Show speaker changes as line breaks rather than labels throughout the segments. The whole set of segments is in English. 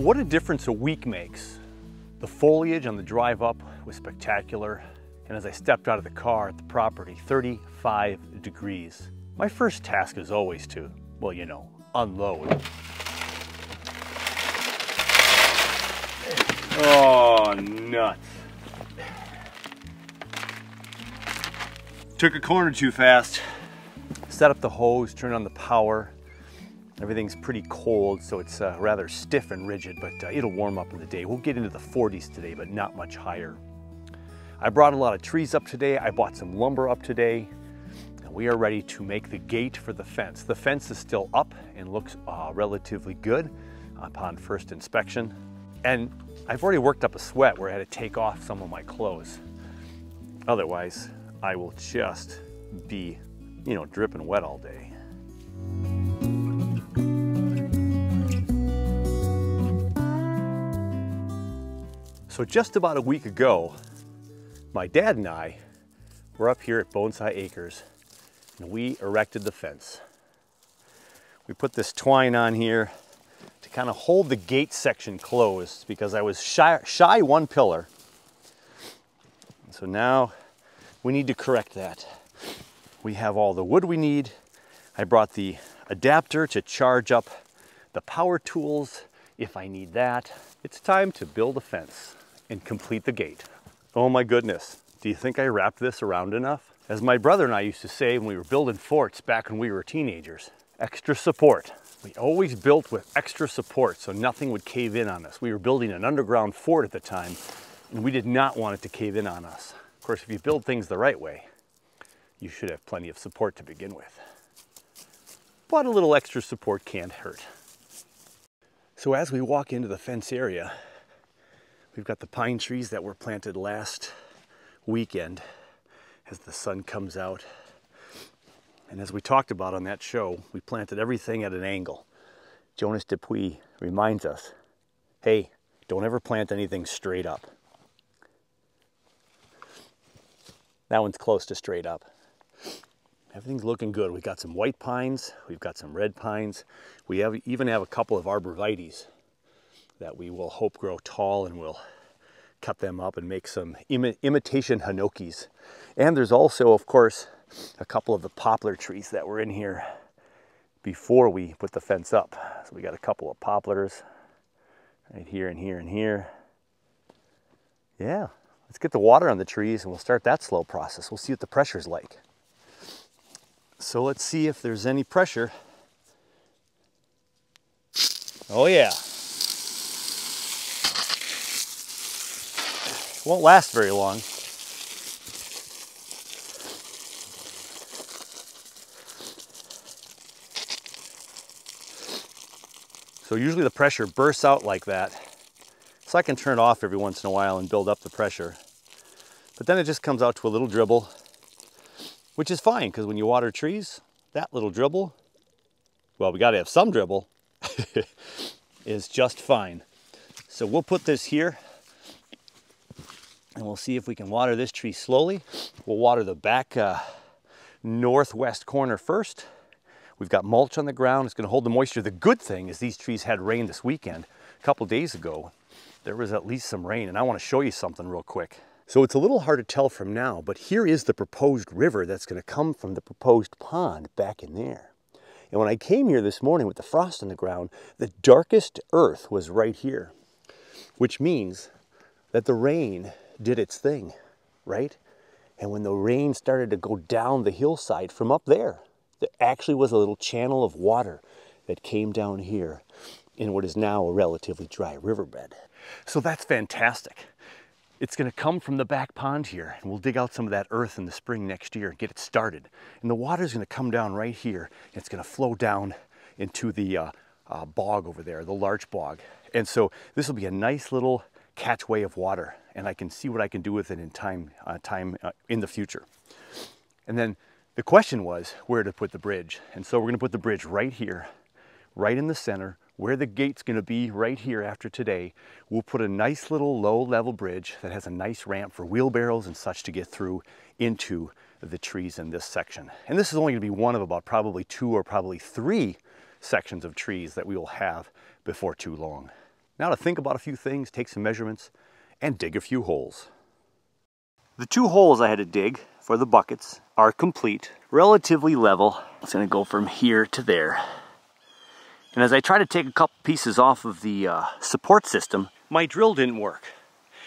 What a difference a week makes. The foliage on the drive up was spectacular, and as I stepped out of the car at the property, 35 degrees. My first task is always to, well, you know, unload. Oh, nuts. Took a corner too fast. Set up the hose, turn on the power. Everything's pretty cold, so it's rather stiff and rigid, but it'll warm up in the day. We'll get into the 40s today, but not much higher. I brought a lot of trees up today. I bought some lumber up today. And we are ready to make the gate for the fence. The fence is still up and looks relatively good upon first inspection. And I've already worked up a sweat where I had to take off some of my clothes. Otherwise, I will just be, you know, dripping wet all day. So just about a week ago, my dad and I were up here at Bonsai Acres and we erected the fence. We put this twine on here to kind of hold the gate section closed because I was shy one pillar. So now we need to correct that. We have all the wood we need. I brought the adapter to charge up the power tools if I need that. It's time to build a fence and complete the gate. Oh my goodness, do you think I wrapped this around enough? As my brother and I used to say when we were building forts back when we were teenagers, extra support. We always built with extra support so nothing would cave in on us. We were building an underground fort at the time and we did not want it to cave in on us. Of course, if you build things the right way, you should have plenty of support to begin with. But a little extra support can't hurt. So as we walk into the fence area, we've got the pine trees that were planted last weekend as the sun comes out. And as we talked about on that show, we planted everything at an angle. Jonas Dupuis reminds us, hey, don't ever plant anything straight up. That one's close to straight up. Everything's looking good. We've got some white pines, we've got some red pines. We even have a couple of arborvitaes that we will hope grow tall, and we'll cut them up and make some imitation hinokis. And there's also, of course, a couple of the poplar trees that were in here before we put the fence up. So we got a couple of poplars right here and here and here. Yeah, let's get the water on the trees and we'll start that slow process. We'll see what the pressure's like. So let's see if there's any pressure. Oh yeah. Won't last very long. So usually the pressure bursts out like that. So I can turn it off every once in a while and build up the pressure. But then it just comes out to a little dribble, which is fine because when you water trees, that little dribble, well, we got to have some dribble, is just fine. So we'll put this here and we'll see if we can water this tree slowly. We'll water the back northwest corner first. We've got mulch on the ground. It's going to hold the moisture. The good thing is these trees had rain this weekend. A couple days ago, there was at least some rain, and I want to show you something real quick. So it's a little hard to tell from now, but here is the proposed river that's going to come from the proposed pond back in there. And when I came here this morning with the frost on the ground, the darkest earth was right here, which means that the rain did its thing, right? And when the rain started to go down the hillside from up there actually was a little channel of water that came down here in what is now a relatively dry riverbed. So that's fantastic. It's going to come from the back pond here, and we'll dig out some of that earth in the spring next year and get it started. And the water is going to come down right here, and it's going to flow down into the bog over there, the larch bog. And so this will be a nice little catchway of water, and I can see what I can do with it in time in the future. And then the question was where to put the bridge. And so we're going to put the bridge right here, right in the center, where the gate's going to be right here after today. We'll put a nice little low-level bridge that has a nice ramp for wheelbarrows and such to get through into the trees in this section. And this is only going to be one of about probably 2 or probably 3 sections of trees that we will have before too long. Now to think about a few things, take some measurements, and dig a few holes. The 2 holes I had to dig for the buckets are complete, relatively level. It's going to go from here to there. And as I try to take a couple pieces off of the support system, my drill didn't work.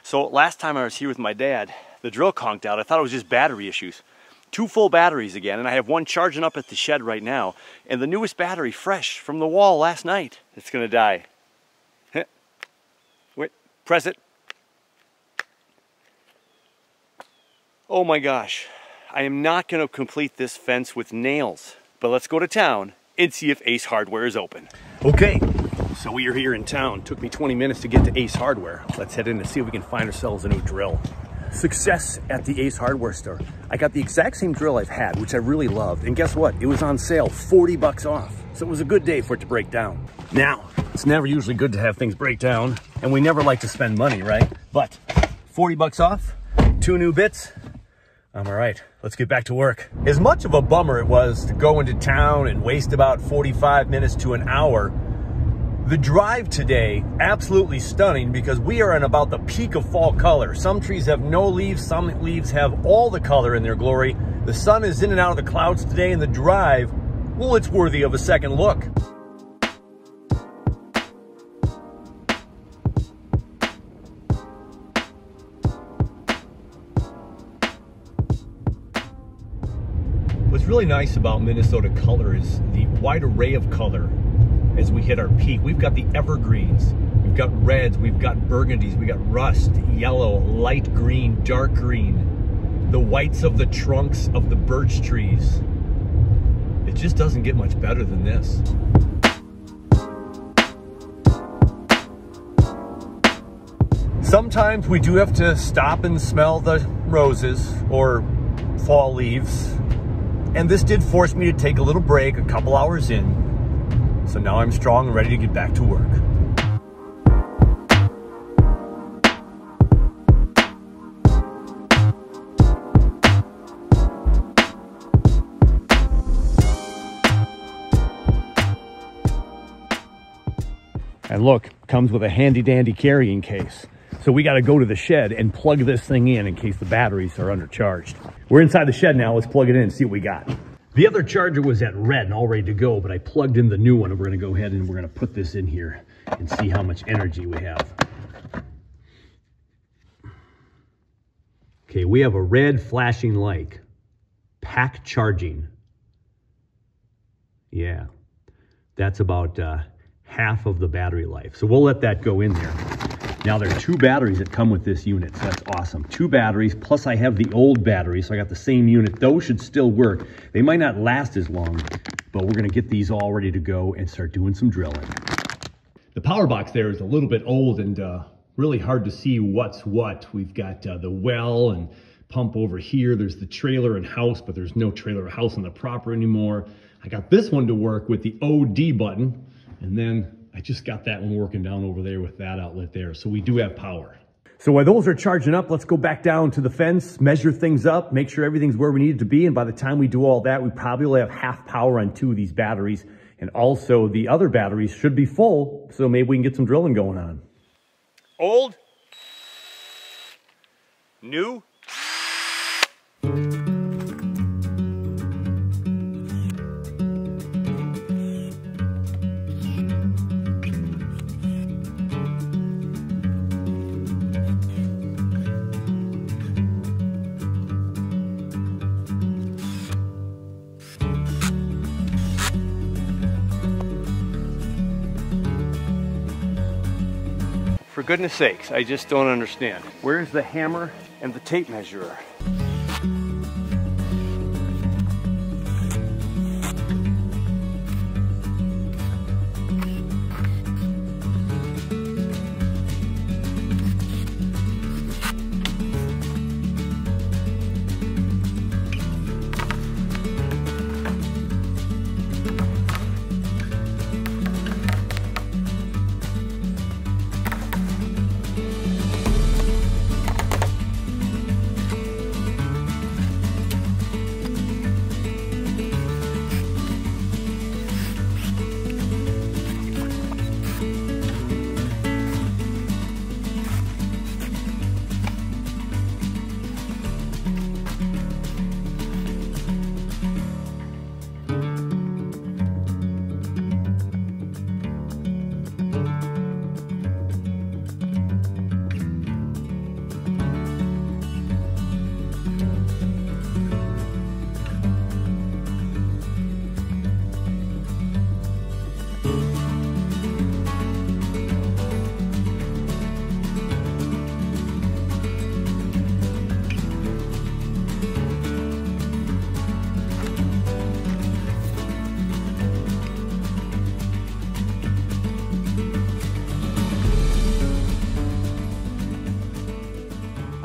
So last time I was here with my dad, the drill conked out. I thought it was just battery issues. 2 full batteries again, and I have one charging up at the shed right now, and the newest battery fresh from the wall last night. It's going to die. Wait, press it. Oh my gosh, I am not going to complete this fence with nails, but let's go to town and see if Ace Hardware is open. Okay, so we are here in town. Took me 20 minutes to get to Ace Hardware. Let's head in and see if we can find ourselves a new drill. Success at the Ace Hardware store. I got the exact same drill I've had, which I really loved, and guess what? It was on sale, 40 bucks off. So it was a good day for it to break down. Now, it's never usually good to have things break down, and we never like to spend money, right? But 40 bucks off, 2 new bits, I'm all right. Let's get back to work. As much of a bummer it was to go into town and waste about 45 minutes to an hour, the drive today, absolutely stunning because we are in about the peak of fall color. Some trees have no leaves, some leaves have all the color in their glory. The sun is in and out of the clouds today, and the drive, well, it's worthy of a second look. What's really nice about Minnesota color is the wide array of color as we hit our peak. We've got the evergreens, we've got reds, we've got burgundies, we got rust, yellow, light green, dark green, the whites of the trunks of the birch trees. It just doesn't get much better than this. Sometimes we do have to stop and smell the roses or fall leaves. And this did force me to take a little break a couple hours in. So now I'm strong and ready to get back to work. And look, comes with a handy dandy carrying case. So we got to go to the shed and plug this thing in case the batteries are undercharged. We're inside the shed now. Let's plug it in and see what we got. The other charger was at red and all ready to go, but I plugged in the new one, and we're going to go ahead and we're going to put this in here and see how much energy we have. Okay, we have a red flashing light. Pack charging. Yeah, that's about half of the battery life. So we'll let that go in there. Now there are 2 batteries that come with this unit, so that's awesome. 2 batteries, plus I have the old battery, so I got the same unit. Those should still work. They might not last as long, but we're gonna get these all ready to go and start doing some drilling. The power box there is a little bit old and really hard to see what's what. We've got the well and pump over here. There's the trailer and house, but there's no trailer or house on the property anymore. I got this one to work with the OD button, and then I just got that one working down over there with that outlet there. So we do have power. So while those are charging up, let's go back down to the fence, measure things up, make sure everything's where we need it to be. And by the time we do all that, we probably will have half power on 2 of these batteries. And also the other batteries should be full. So maybe we can get some drilling going on. Old. New. For goodness sakes, I just don't understand. Where's the hammer and the tape measurer?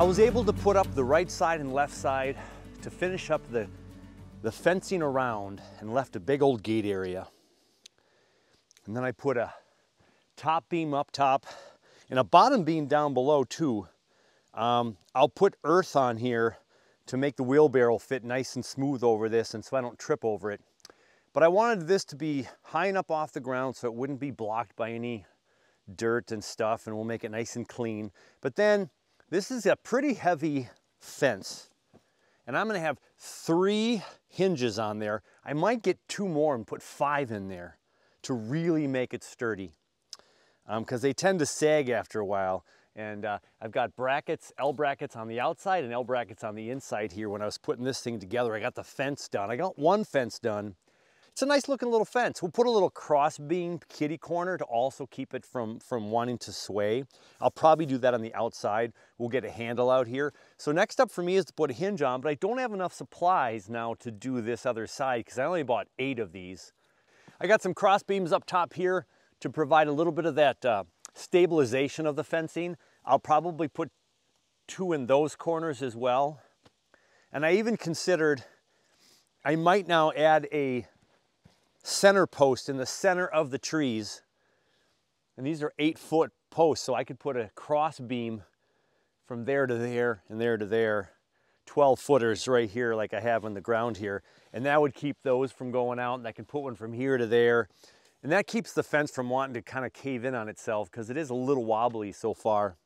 was able to put up the right side and left side to finish up the fencing around and left a big old gate area. And then I put a top beam up top and a bottom beam down below too. I'll put earth on here to make the wheelbarrow fit nice and smooth over this and so I don't trip over it. But I wanted this to be high enough off the ground so it wouldn't be blocked by any dirt and stuff, and we'll make it nice and clean. But then this is a pretty heavy fence and I'm gonna have 3 hinges on there. I might get 2 more and put 5 in there to really make it sturdy, because they tend to sag after a while. And I've got brackets, L brackets on the outside and L brackets on the inside here. When I was putting this thing together, I got the fence done. I got 1 fence done. It's a nice looking little fence. We'll put a little cross beam kitty corner to also keep it from wanting to sway. I'll probably do that on the outside. We'll get a handle out here. So next up for me is to put a hinge on, but I don't have enough supplies now to do this other side because I only bought 8 of these. I got some cross beams up top here to provide a little bit of that stabilization of the fencing. I'll probably put 2 in those corners as well. And I even considered I might now add a center post in the center of the trees. And these are 8-foot posts, so I could put a cross beam from there to there and there to there, 12 footers right here like I have on the ground here. And that would keep those from going out, and I can put one from here to there. And that keeps the fence from wanting to kind of cave in on itself because it is a little wobbly so far.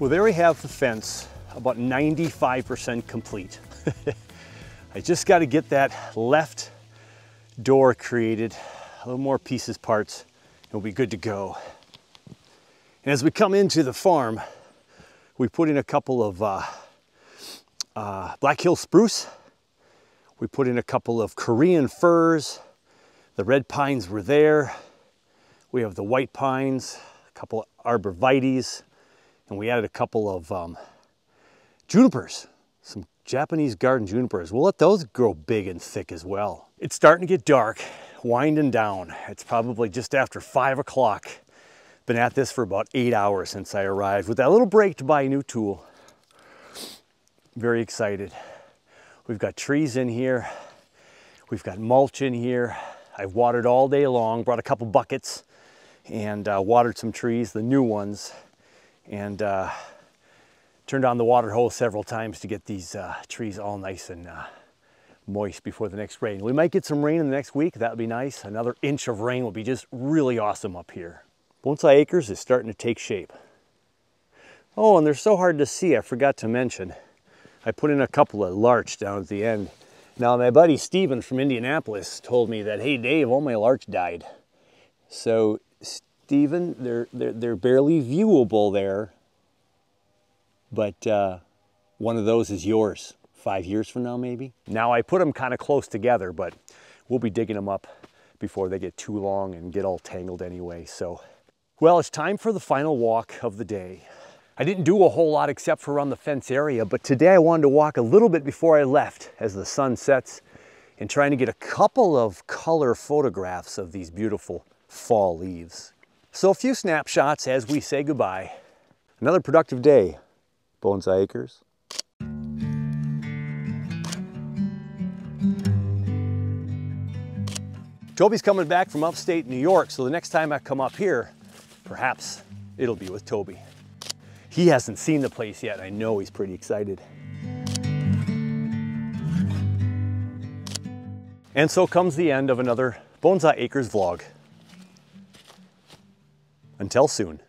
Well, there we have the fence, about 95% complete. I just got to get that left door created, a little more pieces, parts, and we'll be good to go. And as we come into the farm, we put in a couple of Black Hill spruce. We put in a couple of Korean firs. The red pines were there. We have the white pines, a couple of arborvitaes, and we added a couple of junipers, some Japanese garden junipers. We'll let those grow big and thick as well. It's starting to get dark, winding down. It's probably just after 5 o'clock. Been at this for about 8 hours since I arrived with that little break to buy a new tool. Very excited. We've got trees in here. We've got mulch in here. I've watered all day long, brought a couple buckets and watered some trees, the new ones, and turned on the water hose several times to get these trees all nice and moist before the next rain. We might get some rain in the next week. That would be nice. Another inch of rain would be just really awesome up here. Bonsai Acres is starting to take shape. Oh, and they're so hard to see, I forgot to mention. I put in a couple of larch down at the end. Now, my buddy Steven from Indianapolis told me that, hey Dave, all my larch died. So, Steven, they're barely viewable there, but one of those is yours 5 years from now, maybe. Now, I put them kind of close together, but we'll be digging them up before they get too long and get all tangled anyway. So, well, it's time for the final walk of the day. I didn't do a whole lot except for around the fence area, but today I wanted to walk a little bit before I left as the sun sets and trying to get a couple of color photographs of these beautiful fall leaves. So a few snapshots as we say goodbye. Another productive day, Bonsai Acres. Toby's coming back from upstate New York, so the next time I come up here, perhaps it'll be with Toby. He hasn't seen the place yet. I know he's pretty excited. And so comes the end of another Bonsai Acres vlog. Until soon.